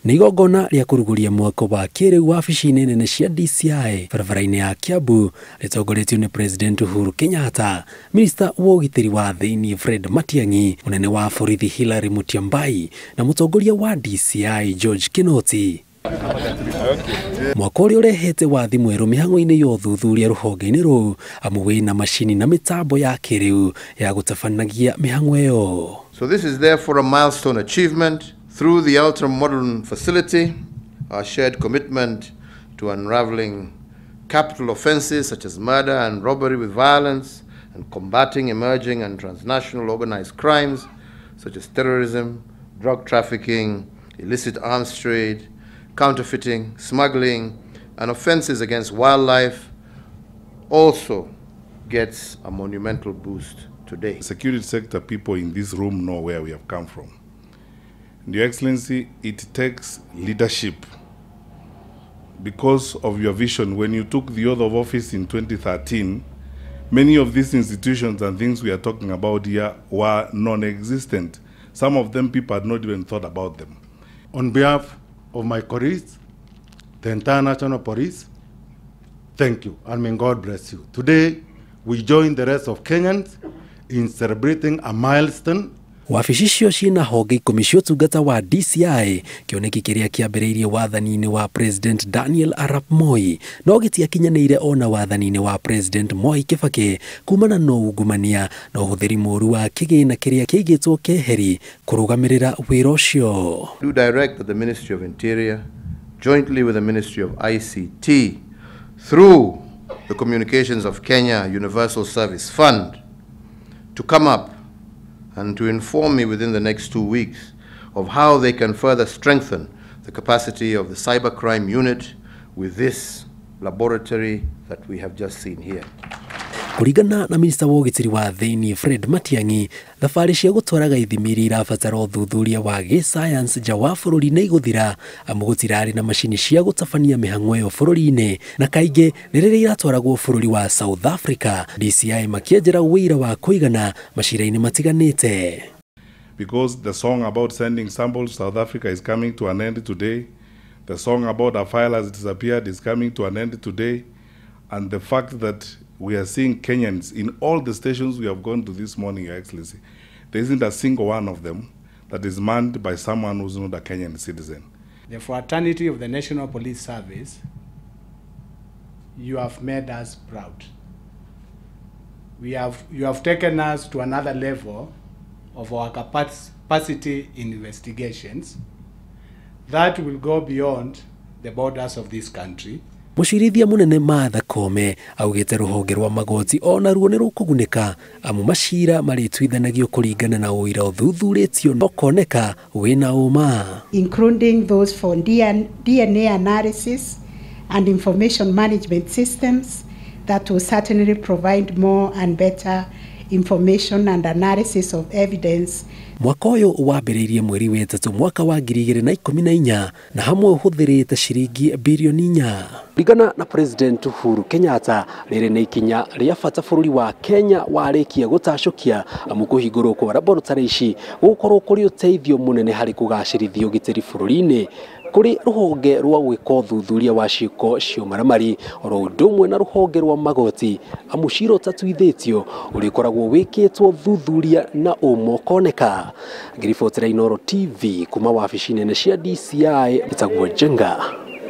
Nĩ igongona rĩa kũrugũria mwako wa kĩrĩu wabici-inĩ nene cia DCI barabara-inĩ ya Kiambu rĩtongoretio nĩ President Uhuru Kenyatta, Minister wa ũgitĩri wa thĩinĩ Fred Matiang'i, mũnene wa borithi Hilary Mutyambai na mũtongoria wa DCI George Kinoti. Mwako ũrĩa ũrehete wathi mwerũ mĩhang'o-inĩ ya ũthuthuria rũhonge-inĩ rũu amu wĩna macini na mĩtambo ya kĩrĩu ya gũtabanagia mĩhang'o ĩyo. So this is therefore a milestone achievement. Through the ultra-modern facility, our shared commitment to unraveling capital offenses such as murder and robbery with violence and combating emerging and transnational organized crimes such as terrorism, drug trafficking, illicit arms trade, counterfeiting, smuggling, and offenses against wildlife also gets a monumental boost today. The security sector people in this room know where we have come from. Your Excellency, it takes leadership because of your vision. When you took the oath of office in 2013, many of these institutions and things we are talking about here were non-existent. Some of them people had not even thought about them. On behalf of my colleagues, the entire National Police, thank you and may God bless you. Today, we join the rest of Kenyans in celebrating a milestone. Wabici icio ciĩna honge 10 cia ũtungata wa DCI, kĩoneki kĩrĩa kĩambĩrĩirie wathani-inĩ wa President Daniel Arap Moi, no gĩtiakinyanĩire ona wathani-inĩ wa President Mwai Kibaki kumana na ungumania na ũhũthĩri mũũru wa kĩgĩna kĩrĩa kĩigĩtwo keheri kũrũgamĩrĩra wĩra ũcio. Do direct that the Ministry of Interior, jointly with the Ministry of ICT, through the Communications of Kenya Universal Service Fund, to come up and to inform me within the next 2 weeks of how they can further strengthen the capacity of the cybercrime unit with this laboratory that we have just seen here. Kũringana na Minister wa ũgitĩri wa thĩinĩ Fred Matiang'i, thabarĩ cia gũtwaraga ithimi irabatara ũthuthuria wa gĩ-science nja wa bũrũri nĩ igũthira amu gũtirarĩ na macini cia gũtabania mĩhang'o ĩyo bũrũri-inĩ na kaingĩ nĩ rĩrĩa iratwaragwo bũrũri wa South Africa, DCI makĩenjera wĩira wa kũigana macira-inĩ matiganĩte. Because the song about sending samples to South Africa is coming to an end today. The song about a file has disappeared is coming to an end today. And the fact that we are seeing Kenyans in all the stations we have gone to this morning, Your Excellency, there isn't a single one of them that is manned by someone who's not a Kenyan citizen. The fraternity of the National Police Service, you have made us proud. You have taken us to another level of our capacity in investigations that will go beyond the borders of this country. Mũcirithia mũnene Martha Koome augĩte rũhonge rwa magoti ona ruo nĩ rũkũgunĩka amu macira marĩtuithanagio kũringana na ũira ũthuthurĩtio na ũkoneka wĩna ũma. Including those for DNA analysis and information management systems that will certainly provide more and better information and analysis of evidence. Mwaka ũyũ wambĩrĩirie mweri wa ĩtatũ mwaka wa 2014 na hamwe ũhũthĩrĩte ciringi birioni 4. Kũringana na President Uhuru Kenyatta, rĩrĩ nĩ ikinya rĩa bata bũrũri wa Kenya warĩkia gũtacũkia amu kũhingũrwo kwa laboratory ici gũkorwo kũrĩ ũteithio mũnene harĩ kũgacĩrithia ũgitĩri bũrũri-inĩ kũrĩ rũhonge rwa gwĩka ũthuthuria wa ciĩko cia ũmaramari oro ũndũ ũmwe na rũhonge rwa magoti amu cira ũtatuithĩtio ũrĩkoragwo wĩkĩtwo thuthuria na ũma ũkoneka. Ngiribotera Inooro TV kuma wabici nene cia DCI ĩtagwo Jenga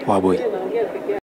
Wabui.